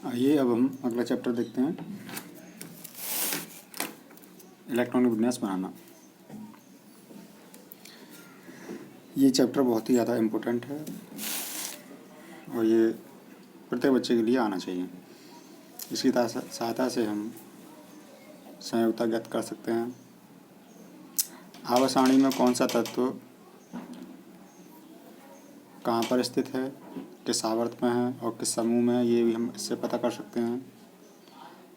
आइए अब हम अगला चैप्टर देखते हैं, इलेक्ट्रॉनिक विन्यास बनाना। ये चैप्टर बहुत ही ज़्यादा इम्पोर्टेंट है और ये प्रत्येक बच्चे के लिए आना चाहिए। इसकी सहायता से हम संयोगिता ज्ञात कर सकते हैं। आवर्त सारणी में कौन सा तत्व कहाँ पर स्थित है, किस आवर्त में है और किस समूह में है, ये भी हम इससे पता कर सकते हैं।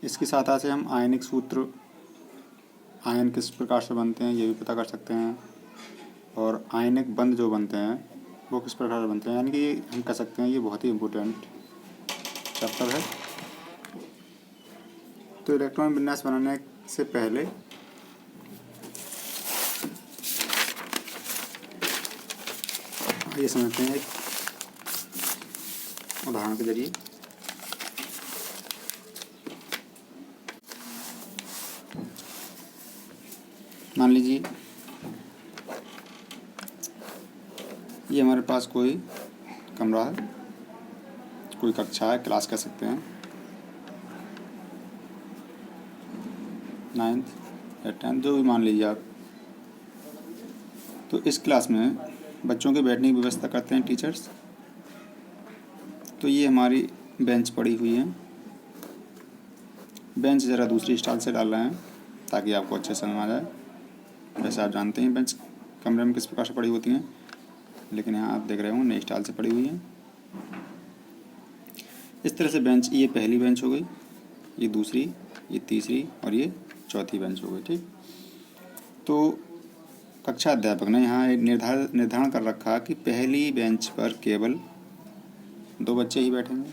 इसकी सहायता से हम आयनिक सूत्र, आयन किस प्रकार से बनते हैं, ये भी पता कर सकते हैं। और आयनिक बंध जो बनते हैं वो किस प्रकार से बनते हैं, यानी कि हम कह सकते हैं ये बहुत ही इम्पोर्टेंट चैप्टर है। तो इलेक्ट्रॉन विन्यास बनाने से पहले ये समझते हैं एक उदाहरण के जरिए। मान लीजिए ये हमारे पास कोई कमरा है, कोई कक्षा है, क्लास कह सकते हैं, 9th या 10th जो भी मान लीजिए आप। तो इस क्लास में बच्चों के बैठने की व्यवस्था करते हैं टीचर्स। तो ये हमारी बेंच पड़ी हुई है। बेंच ज़रा दूसरी स्टाइल से डाल रहे हैं ताकि आपको अच्छे समझ में आ जाए। वैसे आप जानते हैं बेंच कमरे में किस प्रकार से पड़ी होती हैं, लेकिन यहाँ आप देख रहे हो नई स्टाइल से पड़ी हुई है। इस तरह से बेंच, ये पहली बेंच हो गई, ये दूसरी, ये तीसरी और ये चौथी बेंच हो गई। ठीक, तो कक्षा अध्यापक ने यहाँ एक निर्धारण कर रखा कि पहली बेंच पर केवल 2 बच्चे ही बैठेंगे,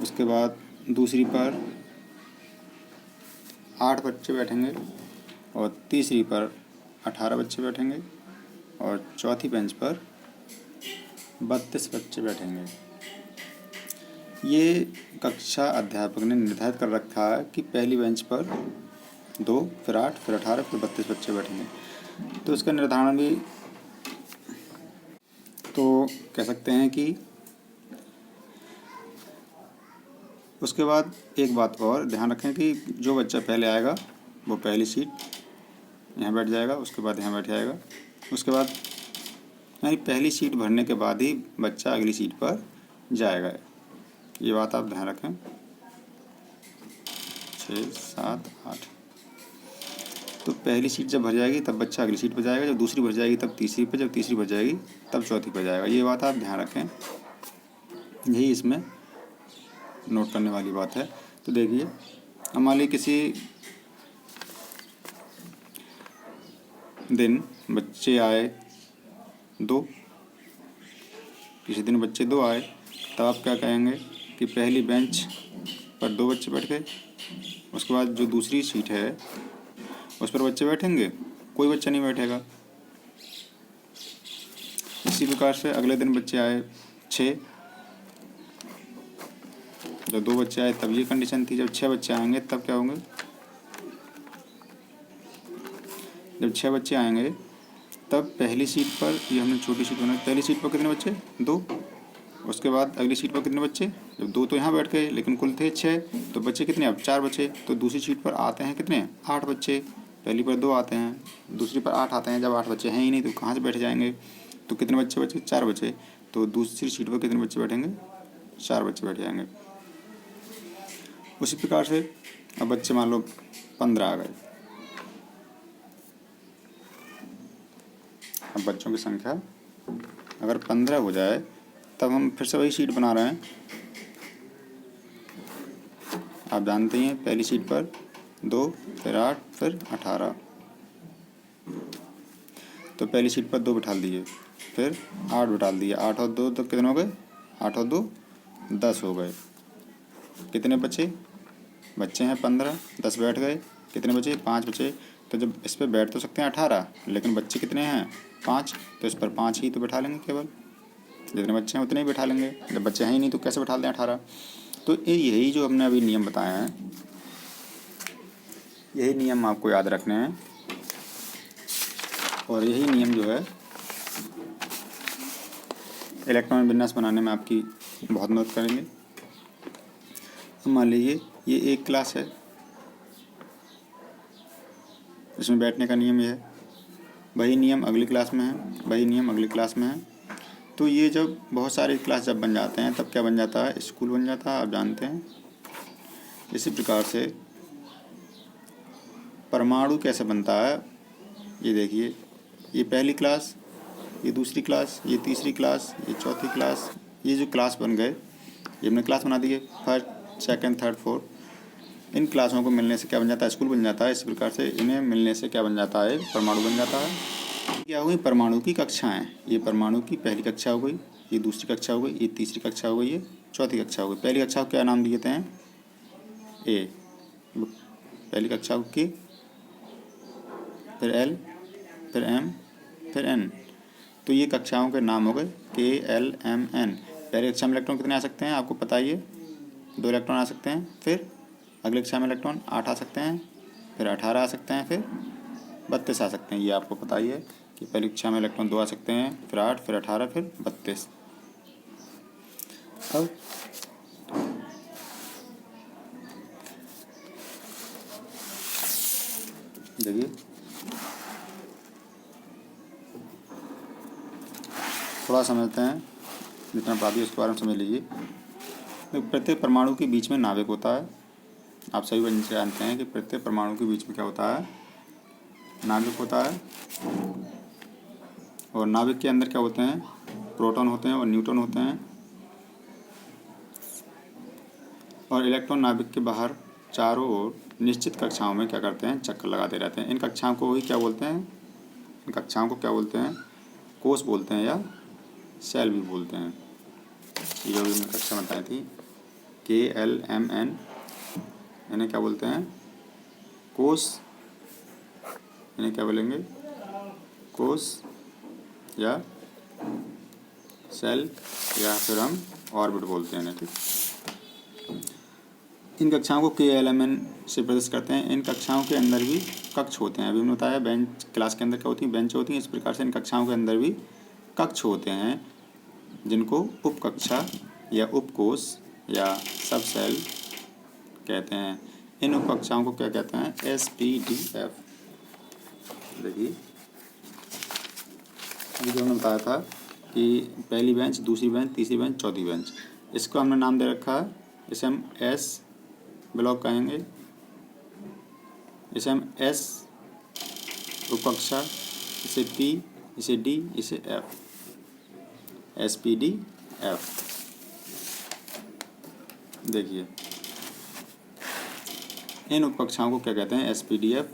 उसके बाद दूसरी पर 8 बच्चे बैठेंगे और तीसरी पर 18 बच्चे बैठेंगे और चौथी बेंच पर 32 बच्चे बैठेंगे। ये कक्षा अध्यापक ने निर्धारित कर रखा है कि पहली बेंच पर 2, फिर 8, फिर 18, फिर 32 बच्चे बैठेंगे। तो इसका निर्धारण भी तो कह सकते हैं कि उसके बाद एक बात और ध्यान रखें कि जो बच्चा पहले आएगा वो पहली सीट यहाँ बैठ जाएगा, उसके बाद यहाँ बैठ जाएगा, उसके बाद यानी पहली सीट भरने के बाद ही बच्चा अगली सीट पर जाएगा। ये बात आप ध्यान रखें। 6, 7, 8। तो पहली सीट जब भर जाएगी तब बच्चा अगली सीट पर जाएगा, जब दूसरी भर जाएगी तब तीसरी पर, जब तीसरी भर जाएगी तब चौथी पर जाएगा। ये बात आप ध्यान रखें, यही इसमें नोट करने वाली बात है। तो देखिए, मान लीजिए किसी दिन बच्चे आए 2, किसी दिन बच्चे 2 आए, तब आप क्या कहेंगे कि पहली बेंच पर 2 बच्चे बैठ गए, उसके बाद जो दूसरी सीट है उस पर बच्चे बैठेंगे, कोई बच्चा नहीं बैठेगा। इसी प्रकार से अगले दिन बच्चे आए 6, जब 2 बच्चे आए तब ये कंडीशन थी, जब 6 बच्चे आएंगे तब क्या होंगे, जब 6 बच्चे आएंगे तब पहली सीट पर, ये हमने छोटी सीट बनाई, पहली सीट पर कितने बच्चे, 2, उसके बाद अगली सीट पर कितने बच्चे, जब 2 तो यहाँ बैठ गए लेकिन कुल थे 6, तो बच्चे कितने, अब 4 बचे। तो दूसरी सीट पर आते हैं कितने, 8 बच्चे। पहली पर 2 आते हैं, दूसरी पर 8 आते हैं। जब 8 बच्चे हैं ही नहीं तो कहाँ से बैठ जाएंगे, तो कितने बच्चे बचे, 4 बचे। तो दूसरी सीट पर कितने बच्चे बैठेंगे, 4 बच्चे बैठ जाएंगे। उसी प्रकार से अब बच्चे मान लो 15 आ गए। अब बच्चों की संख्या अगर 15 हो जाए तब हम फिर से वही सीट बना रहे हैं। आप जानते हैं पहली सीट पर 2, फिर 8, फिर 18। तो पहली सीट पर 2 बिठा दिए, फिर 8 बिठा दिए, 8 और 2 तो कितने हो गए, 8 और 2 10 हो गए। कितने बचे, बच्चे हैं 15, 10 बैठ गए, कितने बचे, 5 बचे। तो जब इस पर बैठ तो सकते हैं 18, लेकिन बच्चे कितने हैं, 5, तो इस पर 5 ही तो बैठा लेंगे, केवल जितने बच्चे हैं उतने ही बैठा लेंगे। जब बच्चे हैं ही नहीं तो कैसे बैठा दें 18। तो यही जो हमने अभी नियम बताए हैं, यही नियम आपको याद रखने हैं और यही नियम जो है इलेक्ट्रॉन विन्यास बनाने में आपकी बहुत मदद करेंगे। मान लीजिए ये एक क्लास है, इसमें बैठने का नियम ये है, वही नियम अगली क्लास में है, वही नियम अगली क्लास में है। तो ये जब बहुत सारे क्लास जब बन जाते हैं तब क्या बन जाता है, स्कूल बन जाता है, आप जानते हैं। इसी प्रकार से परमाणु कैसे बनता है, ये देखिए, ये पहली क्लास, ये दूसरी क्लास, ये तीसरी क्लास, ये चौथी क्लास, ये जो क्लास बन गए ये हमने क्लास बना दिए, फर्स्ट सेकंड थर्ड फोर्थ। इन क्लासों को मिलने से क्या बन जाता है, स्कूल बन जाता है। इस प्रकार से इन्हें मिलने से क्या बन जाता है, परमाणु बन जाता है। क्या हुई, परमाणु की कक्षाएं। ये परमाणु की पहली कक्षा हो गई, ये दूसरी कक्षा हो गई, ये तीसरी कक्षा हो गई, ये चौथी कक्षा हो गई। पहली कक्षा को क्या नाम दिए थे, ए, पहली कक्षा को के, फिर एल, फिर एम, फिर एन। तो ये कक्षाओं के नाम हो गए के एल एम एन। पहली कक्षा में इलेक्ट्रॉन कितने आ सकते हैं, आपको पता ही है, 2 इलेक्ट्रॉन आ सकते हैं। फिर अगली कक्षा में इलेक्ट्रॉन 8 आ सकते हैं, फिर 18 आ सकते हैं, फिर 32 आ सकते हैं। ये आपको पता ही है कि पहली कक्षा में इलेक्ट्रॉन 2 आ सकते हैं, फिर 8, फिर 18, फिर 32। अब देखिए, थोड़ा समझते हैं, जितना पढ़ा दिया उसके बारे में समझ लीजिए। तो प्रत्येक परमाणु के बीच में नाभिक होता है। आप सभी बच्चे जानते हैं कि प्रत्येक परमाणु के बीच में क्या होता है, नाभिक होता है। और नाभिक के अंदर क्या होते हैं, प्रोटॉन होते हैं और न्यूट्रॉन होते हैं। और इलेक्ट्रॉन नाभिक के बाहर चारों ओर निश्चित कक्षाओं में क्या करते हैं, चक्कर लगाते रहते हैं। इन कक्षाओं को ही क्या बोलते हैं, इन कक्षाओं को क्या बोलते हैं, कोष बोलते हैं या सेल भी बोलते हैं। ये जो मैंने कक्षा बताई थी, के एल एम एन, इन्हें क्या बोलते हैं, कोष। इन्हें क्या बोलेंगे, कोष या सेल, या फिर हम ऑर्बिट बोलते हैं। ठीक, इन कक्षाओं को के एल एम एन से प्रदर्शित करते हैं। इन कक्षाओं के अंदर भी कक्ष होते हैं। अभी हमने बताया बेंच, क्लास के अंदर क्या होती हैं, बेंच होती हैं। इस प्रकार से इन कक्षाओं के अंदर भी कक्ष होते हैं, जिनको उप कक्षा या उपकोष या सब सेल कहते हैं। इन उप कक्षाओं को क्या कहते हैं, SPDF। देखिए, अभी जो हमने बताया था कि पहली बेंच, दूसरी बेंच, तीसरी बेंच, चौथी बेंच, इसको हमने नाम दे रखा है, इसे हम S ब्लॉक कहेंगे, इसे हम S उपकक्षा, इसे P, इसे D, इसे F, SPDF। देखिए, इन उपकक्षाओं को क्या कहते हैं, SPDF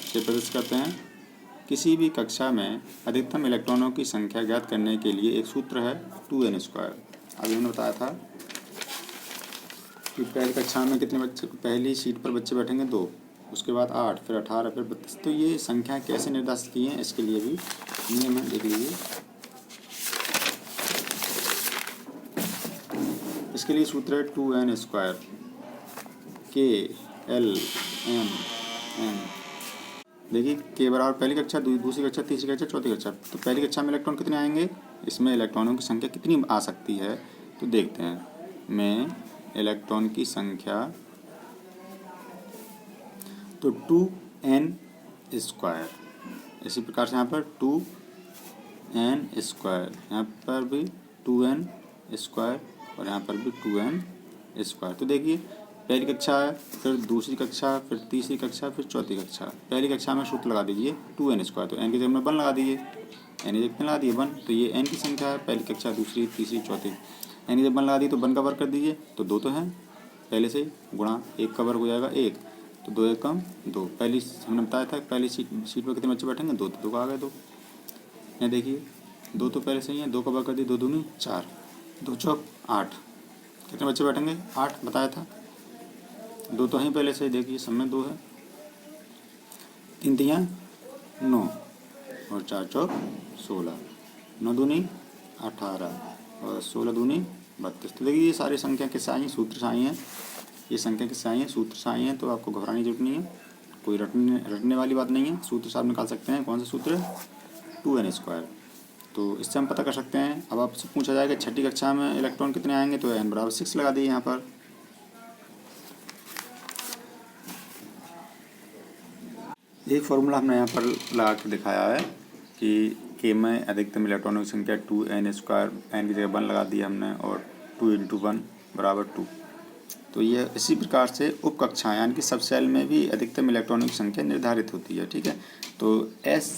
से प्रदर्शित करते हैं। किसी भी कक्षा में अधिकतम इलेक्ट्रॉनों की संख्या ज्ञात करने के लिए एक सूत्र है 2n²। अभी हमने बताया था कि पहली कक्षा में कितने बच्चे, पहली सीट पर बच्चे बैठेंगे 2, उसके बाद 8, फिर 18, फिर 32। तो ये संख्या कैसे निर्धारित की हैं, इसके लिए भी नियम है, देख लीजिए। इसके लिए सूत्र है 2n², के एल एम एन। देखिए, के बराबर पहली कक्षा, दूसरी कक्षा, तीसरी कक्षा, चौथी कक्षा। तो पहली कक्षा में इलेक्ट्रॉन कितने आएंगे, इसमें इलेक्ट्रॉनों की संख्या कितनी आ सकती है, तो देखते हैं। में इलेक्ट्रॉन की संख्या तो 2n²। इसी प्रकार से यहाँ पर 2n², यहाँ पर भी 2n² और यहाँ पर भी 2n²। तो देखिए, पहली कक्षा है, फिर दूसरी कक्षा, फिर तीसरी कक्षा, फिर चौथी कक्षा। पहली कक्षा में सूत्र लगा दीजिए 2n², तो n की जगह में 1 लगा दीजिए, n की जगह में लगा दिए 1, तो ये n की संख्या है, पहली कक्षा, दूसरी, तीसरी, चौथी। n की जगह 1 लगा दी तो 1 का वर्ग कर दीजिए, तो 2 तो हैं पहले से, गुणा 1 का वर्ग हो जाएगा 1, तो 2 1 कम 2। पहली हमने बताया था पहली सीट पर कितने बच्चे बैठेंगे, 2, तो 2 का आ गए 2। यहाँ देखिए, 2 तो पहले से ही है, 2 का वर्ग कर दिए, 2 दूनी 4, 2 चौक 8। कितने बच्चे बैठेंगे, 8 बताया था। 2 तो हैं पहले से, देखिए सब में 2 है, 3 तियाँ 9 और 4 चौक 16, 9 दूनी 18 और 16 दूनी 32। तो देखिए, ये सारी संख्या किससे आई हैं, सूत्र से आई हैं। ये संख्या किससे आई हैं, सूत्र से आई हैं। तो आपको घबराने की जरूरत नहीं है, कोई रटने वाली बात नहीं है। सूत्र से आप निकाल सकते हैं। कौन सा सूत्र, 2n²। तो इससे हम पता कर सकते हैं। अब आपसे पूछा जाएगा छठी कक्षा में इलेक्ट्रॉन कितने आएंगे, तो n बराबर 6 लगा दिए यहाँ पर। एक फॉर्मूला हमने यहाँ पर लगा के दिखाया है कि k में अधिकतम इलेक्ट्रॉनों की संख्या 2n², n की जगह 1 लगा दिया हमने, और 2 × 1 बराबर 2। तो यह इसी प्रकार से उप कक्षाएँ यानी कि सब सेल में भी अधिकतम इलेक्ट्रॉनों की संख्या निर्धारित होती है। ठीक है, तो S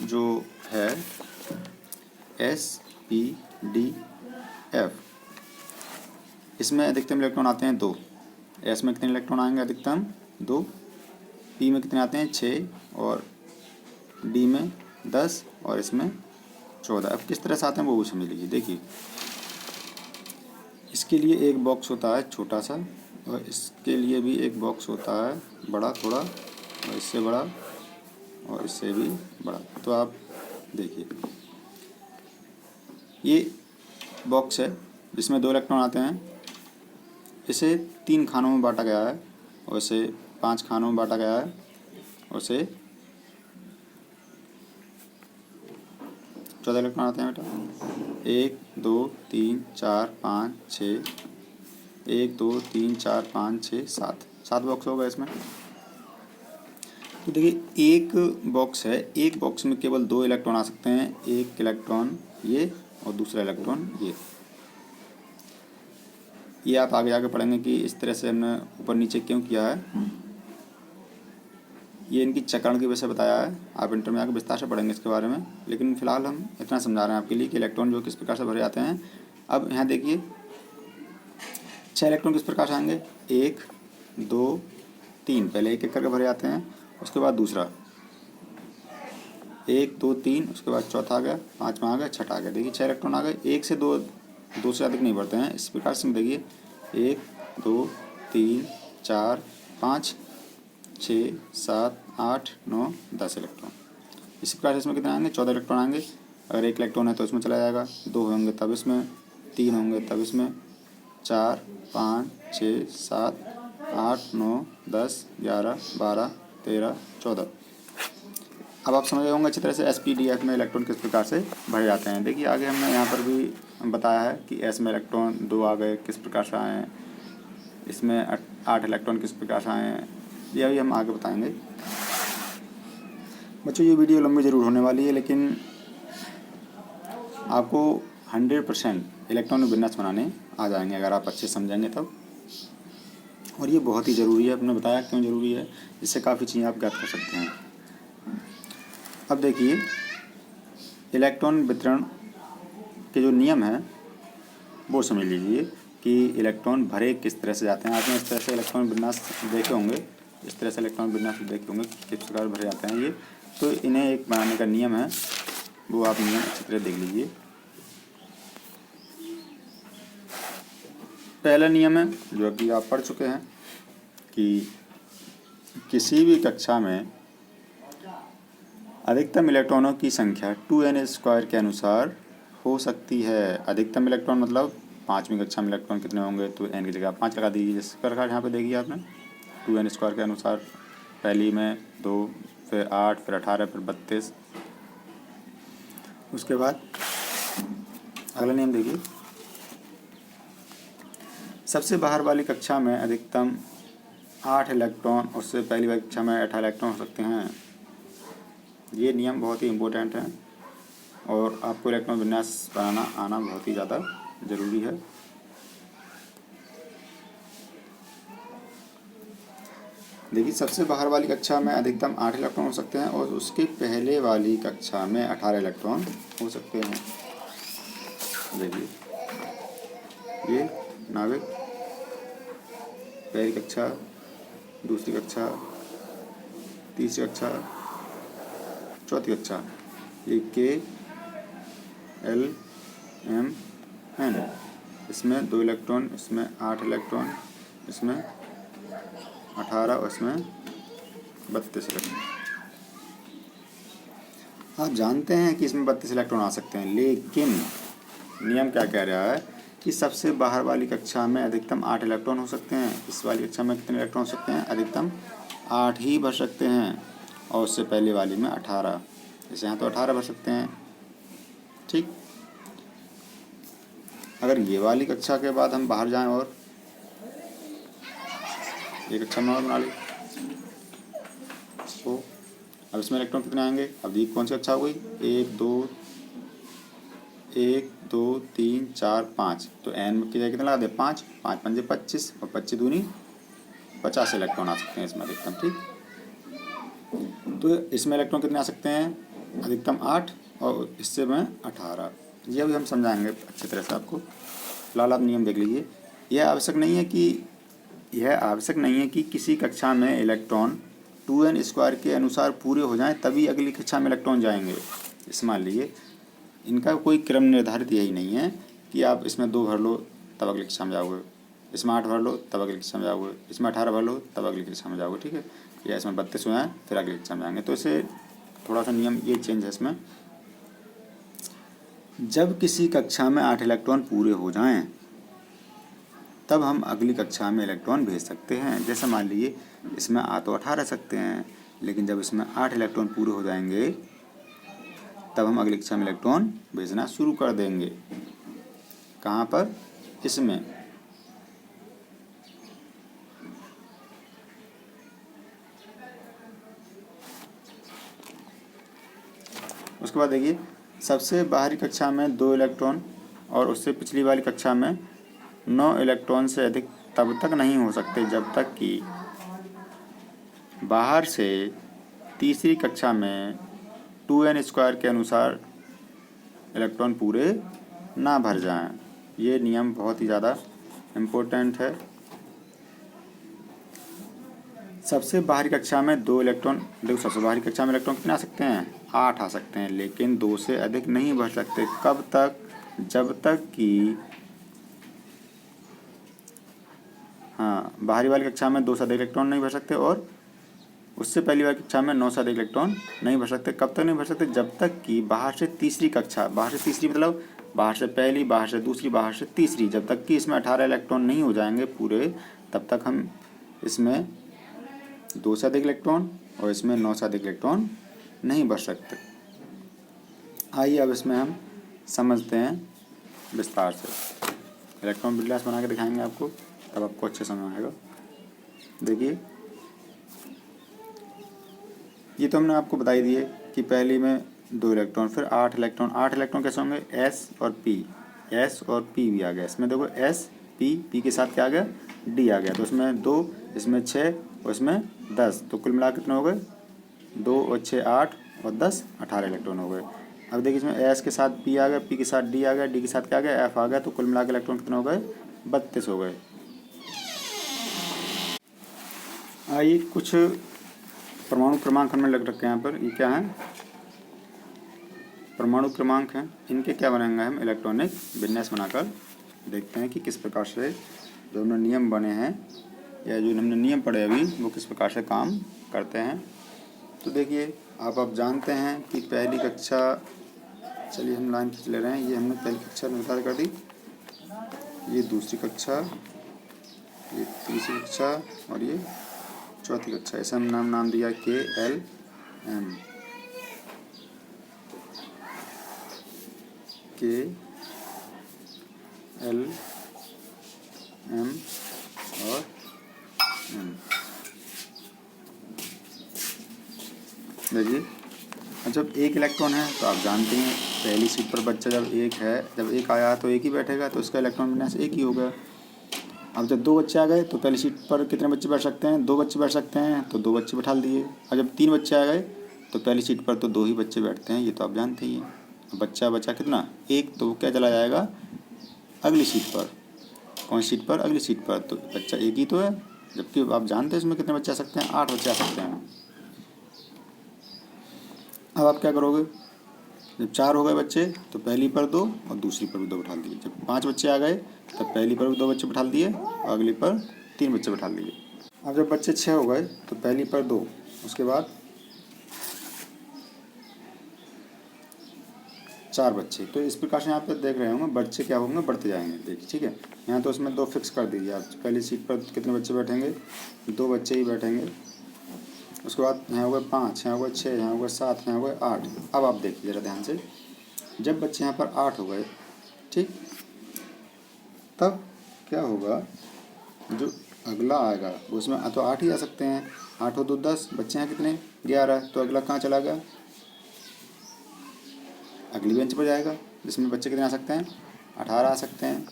जो है S P D F, इसमें अधिकतम इलेक्ट्रॉन आते हैं 2। S में कितने इलेक्ट्रॉन आएंगे अधिकतम 2, P में कितने आते हैं 6, और D में 10, और इसमें 14। अब किस तरह से आते हैं वो भी समझ लीजिए। देखिए, इसके लिए एक बॉक्स होता है छोटा सा, और इसके लिए भी एक बॉक्स होता है बड़ा थोड़ा, और इससे बड़ा, और इससे भी बड़ा। तो आप देखिए, ये बॉक्स है जिसमें 2 इलेक्ट्रॉन आते हैं। इसे 3 खानों में बांटा गया है, और इसे 5 खानों में बांटा गया है, और इसे 14 इलेक्ट्रॉन आते हैं बेटा। 1 2 3 4 5 6, 1 2 3 4 5 6 7 बॉक्स होगा इसमें। तो देखिए, एक बॉक्स है, एक बॉक्स में केवल 2 इलेक्ट्रॉन आ सकते हैं। एक इलेक्ट्रॉन ये और दूसरा इलेक्ट्रॉन ये आप आगे आगे पढ़ेंगे कि इस तरह से हमने ऊपर नीचे क्यों किया है। ये इनकी चक्रण की वजह से बताया है, आप इंटर में आकर विस्तार से पढ़ेंगे इसके बारे में, लेकिन फिलहाल हम इतना समझा रहे हैं आपके लिए कि इलेक्ट्रॉन जो किस प्रकार से भरे जाते हैं। अब यहाँ देखिए, 6 इलेक्ट्रॉन किस प्रकार से आएंगे, 1 2 3, पहले एक एक करके भरे जाते हैं, उसके बाद दूसरा 1 2 3, उसके बाद चौथा आ गया, 5वां आ गया, छठा आ गया। देखिए 6 इलेक्ट्रॉन आ गए। 1 से 2 से अधिक नहीं बढ़ते हैं। इस प्रकार से देखिए 1 2 3 4 5 6 7 8 9 10 इलेक्ट्रॉन। इसी प्रकार से इसमें कितने आएंगे, 14 इलेक्ट्रॉन आएंगे। अगर 1 इलेक्ट्रॉन है तो इसमें चला जाएगा, 2 होंगे तब इसमें, 3 होंगे तब इसमें, 4 5 6 7 8 9 10 11 12 13 14। अब आप समझ गए होंगे अच्छी तरह से SPDF में इलेक्ट्रॉन किस प्रकार से भरे जाते हैं। देखिए, आगे हमने यहाँ पर भी बताया है कि S में इलेक्ट्रॉन 2 आ गए, किस प्रकार से आए हैं। इसमें 8 इलेक्ट्रॉन किस प्रकार से आए हैं, यह भी हम आगे बताएंगे। बच्चों, ये वीडियो लंबी ज़रूर होने वाली है, लेकिन आपको 100% इलेक्ट्रॉनिक विन्यास बनाने आ जाएंगे अगर आप अच्छे समझेंगे तब। और ये बहुत ही ज़रूरी है, आपने बताया क्यों ज़रूरी है, इससे काफ़ी चीज़ें आप ज्ञात कर सकते हैं। अब देखिए, इलेक्ट्रॉन वितरण के जो नियम हैं वो समझ लीजिए कि इलेक्ट्रॉन भरे किस तरह से जाते हैं। आपने इस तरह से इलेक्ट्रॉन विन्यास देखे होंगे, इस तरह से इलेक्ट्रॉन विन्यास देखे होंगे किस प्रकार भरे जाते हैं ये। तो इन्हें एक बनाने का नियम है, वो आप नियम अच्छी तरह देख लीजिए। पहला नियम है जो कि आप पढ़ चुके हैं कि किसी भी कक्षा में अधिकतम इलेक्ट्रॉनों की संख्या 2n² के अनुसार हो सकती है। अधिकतम इलेक्ट्रॉन मतलब 5वीं कक्षा में इलेक्ट्रॉन कितने होंगे, तो n की जगह 5 लगा दीजिए। जिस प्रकार यहाँ पे देखिए आपने 2n² के अनुसार, पहली में 2, फिर 8, फिर 18, फिर 32। उसके बाद अगला नियम देखिए, सबसे बाहर वाली कक्षा में अधिकतम 8 इलेक्ट्रॉन, उससे पहली वाली कक्षा में 18 इलेक्ट्रॉन हो सकते हैं। ये नियम बहुत ही इम्पोर्टेंट है और आपको इलेक्ट्रॉन विन्यास बनाना आना बहुत ही ज़्यादा ज़रूरी है। देखिए, सबसे बाहर वाली कक्षा में अधिकतम 8 इलेक्ट्रॉन हो सकते हैं और उसके पहले वाली कक्षा में 18 इलेक्ट्रॉन हो सकते हैं। देखिए, ये नाविक, पहली कक्षा, दूसरी कक्षा, तीसरी कक्षा, चौथी कक्षा, ये K L M N, इसमें 2 इलेक्ट्रॉन, इसमें 8 इलेक्ट्रॉन, इसमें 18 और इसमें 32 इलेक्ट्रॉन। आप जानते हैं कि इसमें 32 इलेक्ट्रॉन आ सकते हैं, लेकिन नियम क्या कह रहा है कि सबसे बाहर वाली कक्षा में अधिकतम 8 इलेक्ट्रॉन हो सकते हैं। इस वाली कक्षा में कितने इलेक्ट्रॉन हो सकते हैं, अधिकतम 8 ही भर सकते हैं, और उससे पहले वाली में 18। जैसे यहाँ तो 18 भर सकते हैं, ठीक। अगर ये वाली कक्षा के बाद हम बाहर जाएं और एक कक्षा में और बना ली तो अब इसमें इलेक्ट्रॉन कितने आएंगे? अब ये कौन सी कक्षा हो गई? 1 2 3 4 5। तो एन की जगह कितना लगा दे? 5 5 पंजे 25 और 25 दूनी 50 इलेक्ट्रॉन आ सकते हैं इसमें अधिकतम। ठीक। तो इसमें इलेक्ट्रॉन कितने आ सकते हैं? अधिकतम 8 और इससे में 18। ये अभी हम समझाएंगे अच्छी तरह से आपको। फिलहाल आप नियम देख लीजिए। यह आवश्यक नहीं है कि किसी कक्षा में इलेक्ट्रॉन 2n² के अनुसार पूरे हो जाएं तभी अगली कक्षा में इलेक्ट्रॉन जाएंगे। इस मान लीजिए इनका कोई क्रम निर्धारित यही नहीं है कि आप इसमें 2 भर लो तब अगली कक्षा में जाओगे, इसमें 8 भर लो तब अगली कक्षा में जाओगे, इसमें 18 भर लो तब अगली कक्षा में जाओगे। ठीक है। या इसमें 32 हो जाए फिर अगली कक्षा में जाएंगे। तो इसे थोड़ा सा नियम ये चेंज है इसमें। जब किसी कक्षा में 8 इलेक्ट्रॉन पूरे हो जाएं तब हम अगली कक्षा में इलेक्ट्रॉन भेज सकते हैं। जैसे मान लीजिए इसमें आ तो 18 सकते हैं, लेकिन जब इसमें 8 इलेक्ट्रॉन पूरे हो जाएंगे तब हम अगली कक्षा में इलेक्ट्रॉन भेजना शुरू कर देंगे। कहाँ पर? इसमें। उसके बाद देखिए सबसे बाहरी कक्षा में 2 इलेक्ट्रॉन और उससे पिछली वाली कक्षा में 9 इलेक्ट्रॉन से अधिक तब तक नहीं हो सकते जब तक कि बाहर से तीसरी कक्षा में 2n² के अनुसार इलेक्ट्रॉन पूरे ना भर जाएं। ये नियम बहुत ही ज़्यादा इम्पोर्टेंट है। सबसे बाहरी कक्षा में 2 इलेक्ट्रॉन, देखो सबसे बाहरी कक्षा में इलेक्ट्रॉन कितने आ सकते हैं? 8 आ सकते हैं, लेकिन 2 से अधिक नहीं भर सकते। कब तक? जब तक कि बाहरी वाली कक्षा में 2 से अधिक इलेक्ट्रॉन नहीं भर सकते और उससे पहली वाली कक्षा में 9 से अधिक इलेक्ट्रॉन नहीं भर सकते। कब तक नहीं भर सकते? जब तक कि बाहर से तीसरी कक्षा, बाहर से तीसरी मतलब बाहर से पहली, बाहर से दूसरी, बाहर से तीसरी, जब तक कि इसमें 18 इलेक्ट्रॉन नहीं हो जाएंगे पूरे तब तक हम इसमें 2 से अधिक इलेक्ट्रॉन और इसमें 9 से अधिक इलेक्ट्रॉन नहीं भर सकते। आइए अब इसमें हम समझते हैं विस्तार से। इलेक्ट्रॉन बिल्डास बना के दिखाएंगे आपको, तब आपको अच्छे समझ आएगा। देखिए ये तो हमने आपको बताई दिए कि पहली में 2 इलेक्ट्रॉन, फिर 8 इलेक्ट्रॉन। 8 इलेक्ट्रॉन कैसे होंगे? एस और पी भी आ गया। इसमें देखो एस पी के साथ क्या आ गया? डी आ गया। तो इसमें 2, इसमें 6 और इसमें 10, तो कुल मिला कितने हो गए? 2 और 6 8 और 10 18 इलेक्ट्रॉन हो गए। अब देखिए इसमें एस के साथ पी आ गया, पी के साथ डी आ गया, डी के साथ क्या आ गया? एफ आ गया। तो कुल मिला के इलेक्ट्रॉन कितने हो गए? 32 हो गए। आइए कुछ परमाणु क्रमांक हमने लग रखे हैं यहाँ पर। ये क्या है? परमाणु क्रमांक हैं। इनके क्या बनाएंगे हम? इलेक्ट्रॉनिक विन्यास बनाकर देखते हैं कि किस प्रकार से जो हमने नियम बने हैं या जो हमने नियम पढ़े अभी वो किस प्रकार से काम करते हैं। तो देखिए आप जानते हैं कि पहली कक्षा, चलिए हम लाइन खींच ले रहे हैं। ये हमने पहली कक्षा निर्धारित कर दी, ये दूसरी कक्षा, ये तीसरी कक्षा और ये चौथी कक्षा। ऐसा हम नाम दिया KLM, KLM और M। देखिए जब एक इलेक्ट्रॉन है तो आप जानते हैं पहली सीट पर बच्चा जब एक आया तो एक ही बैठेगा, तो इसका इलेक्ट्रॉन विन्यास एक ही होगा। अब जब 2 बच्चे आ गए तो पहली सीट पर कितने बच्चे बैठ सकते हैं? 2 बच्चे बैठ सकते हैं, तो 2 बच्चे बैठा दिए। और जब 3 बच्चे आ गए तो पहली सीट पर तो 2 ही बच्चे बैठते हैं, ये तो आप जानते ही हैं। बच्चा बचा कितना? एक, तो वो क्या चला जाएगा? अगली सीट पर। कौन सी सीट पर? अगली सीट पर। तो बच्चा एक ही तो है, जबकि आप जानते हैं इसमें कितने बच्चे आ सकते हैं? 8 बच्चे आ सकते हैं। अब आप क्या करोगे? जब 4 हो गए बच्चे तो पहली पर 2 और दूसरी पर भी 2 बैठा दिए। जब 5 बच्चे आ गए तब पहली पर भी 2 बच्चे बैठा दिए और अगली पर 3 बच्चे बैठा दिए। अब जब बच्चे 6 हो गए तो पहली पर 2, उसके बाद 4 बच्चे। तो इस प्रकार से यहाँ पे देख रहे होंगे बच्चे क्या होंगे? बढ़ते जाएंगे। देखिए ठीक है, यहाँ तो उसमें 2 फिक्स कर दीजिए आप। पहली सीट पर कितने बच्चे बैठेंगे? 2 बच्चे ही बैठेंगे। उसके बाद यहाँ हो गए 5, यहाँ हो गए 6, यहाँ हो गए 7, यहाँ हो गए 8। अब आप देखिए ज़रा ध्यान से, जब बच्चे यहाँ पर 8 हो गए, ठीक, तब क्या होगा, जो अगला आएगा उसमें तो 8 ही आ सकते हैं। 8 और 2 10, बच्चे हैं कितने, 11, तो अगला कहाँ चला गया, अगली बेंच पर जाएगा, जिसमें बच्चे कितने आ सकते हैं, 18 आ सकते हैं।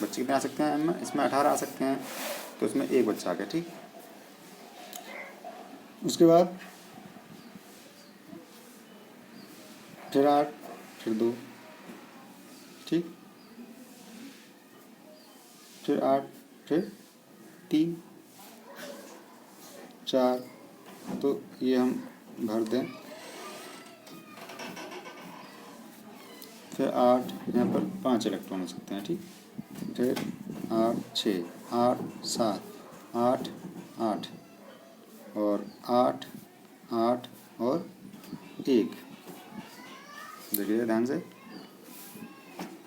बच्चे कितने आ सकते हैं, इसमें 18 आ सकते हैं, तो इसमें एक बच्चा आ गया, ठीक। उसके बाद फिर 8, फिर 2, ठीक, फिर 8, फिर 3, 4, तो ये हम भर दें। फिर 8, यहाँ पर 5 इलेक्ट्रॉन हो सकते हैं, ठीक। फिर 8 6, 8 7, 8 8 और 8 8 और 1। देखिए ध्यान से,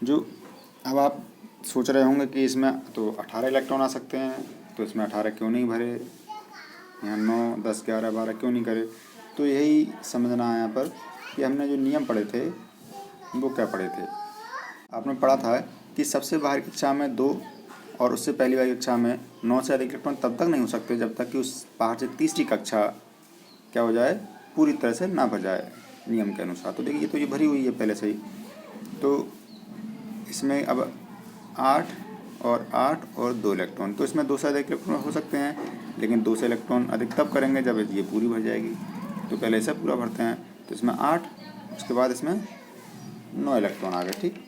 जो अब आप सोच रहे होंगे कि इसमें तो 18 इलेक्ट्रॉन आ सकते हैं, तो इसमें 18 क्यों नहीं भरे, यहाँ 9 10 11 12 क्यों नहीं करे। तो यही समझना है यहाँ पर कि हमने जो नियम पढ़े थे वो क्या पढ़े थे। आपने पढ़ा था कि सबसे बाहर की कक्षा में 2 और उससे पहली वाली कक्षा में 9 से अधिक इलेक्ट्रॉन तब तक नहीं हो सकते जब तक कि उस बाहर से तीसरी कक्षा क्या हो जाए, पूरी तरह से ना भर जाए नियम के अनुसार। तो देखिए, तो ये भरी हुई है पहले से ही, तो इसमें अब 8 और 8 और 2 इलेक्ट्रॉन, तो इसमें 2 से अधिक इलेक्ट्रॉन हो सकते हैं, लेकिन 2 से इलेक्ट्रॉन अधिक तब करेंगे जब ये पूरी भर जाएगी। तो पहले इसे पूरा भरते हैं, तो इसमें 8, उसके बाद इसमें 9 इलेक्ट्रॉन आ गए, ठीक,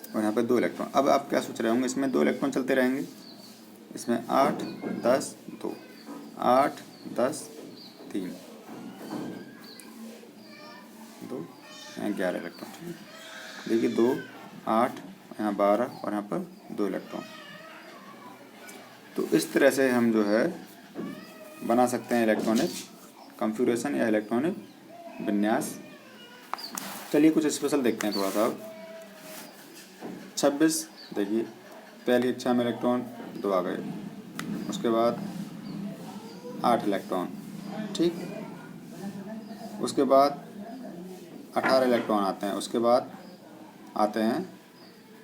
और यहाँ पे 2 इलेक्ट्रॉन। अब आप क्या सोच रहे होंगे, इसमें 2 इलेक्ट्रॉन चलते रहेंगे, इसमें 8 10 2, 8 10 3 2, यहाँ 11 इलेक्ट्रॉन, ठीक है। देखिए 2 8, यहाँ 12 और यहाँ पर 2 इलेक्ट्रॉन। तो इस तरह से हम जो है बना सकते हैं इलेक्ट्रॉनिक कॉन्फ़िगरेशन या इलेक्ट्रॉनिक विन्यास। चलिए कुछ स्पेशल देखते हैं थोड़ा सा। 26, देखिए पहली कक्षा में इलेक्ट्रॉन 2 आ गए, उसके बाद 8 इलेक्ट्रॉन, ठीक, उसके बाद 18 इलेक्ट्रॉन आते हैं, उसके बाद आते हैं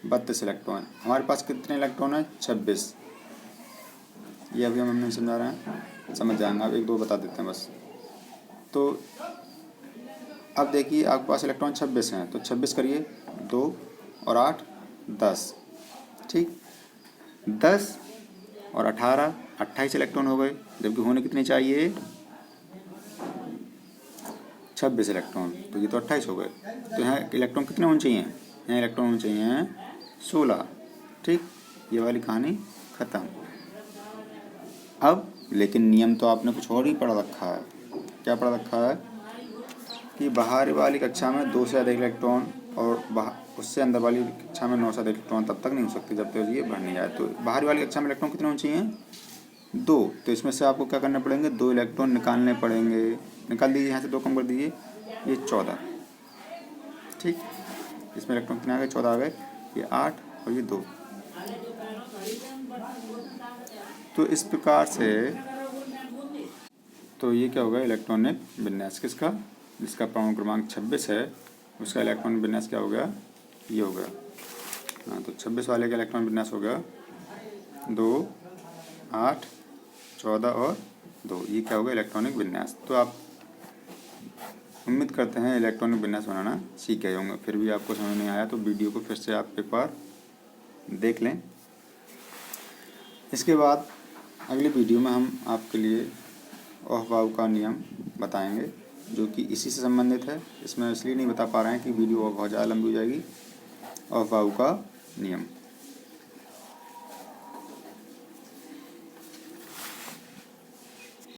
32 इलेक्ट्रॉन। हमारे पास कितने इलेक्ट्रॉन हैं, 26। ये अभी हम नहीं समझा रहे हैं, समझ जाएंगे, अब 1 2 बता देते हैं बस। तो अब देखिए आपके पास इलेक्ट्रॉन 26 हैं, तो 26 करिए, 2 और 8 10, ठीक, 10 और 18 28 इलेक्ट्रॉन हो गए, जबकि होने कितने चाहिए, 26 इलेक्ट्रॉन, तो ये तो 28 हो गए। तो यहाँ इलेक्ट्रॉन कितने होने चाहिए, यहाँ इलेक्ट्रॉन होने चाहिए 16, ठीक, ये वाली कहानी ख़त्म। अब लेकिन नियम तो आपने कुछ और ही पढ़ रखा है। क्या पढ़ रखा है कि बाहर वाली कक्षा में 2 से अधिक इलेक्ट्रॉन और उससे अंदर वाली कक्षा में 9 से अधिक इलेक्ट्रॉन तब तक नहीं हो सकते जब तक ये भर नहीं जाए। तो बाहर वाली कक्षा में इलेक्ट्रॉन कितने होने चाहिए, 2। तो इसमें से आपको क्या करने पड़ेंगे, 2 इलेक्ट्रॉन निकालने पड़ेंगे। निकाल दीजिए, यहाँ से 2 कम कर दीजिए, ये 14, ठीक, इसमें इलेक्ट्रॉन कितने आ गए, 14 आ गए, ये 8 और ये 2। तो इस प्रकार से तो ये क्या होगा, इलेक्ट्रॉनिक विन्यास किसका, जिसका परमाणु क्रमांक 26 है उसका इलेक्ट्रॉनिक विन्यास क्या हो गया, ये हो गया। हाँ, तो 26 वाले का इलेक्ट्रॉनिक विन्यास हो गया 2 8 14 और 2, ये क्या होगा, इलेक्ट्रॉनिक विन्यास। तो आप उम्मीद करते हैं इलेक्ट्रॉनिक विन्यास बनाना सीख गए होंगे। फिर भी आपको समझ नहीं आया तो वीडियो को फिर से आप एक बार देख लें। इसके बाद अगली वीडियो में हम आपके लिए अहवाव का नियम बताएंगे, जो कि इसी से संबंधित है। इसमें इसलिए नहीं बता पा रहे हैं कि वीडियो बहुत ज़्यादा लंबी हो जाएगी। अहवाव का नियम।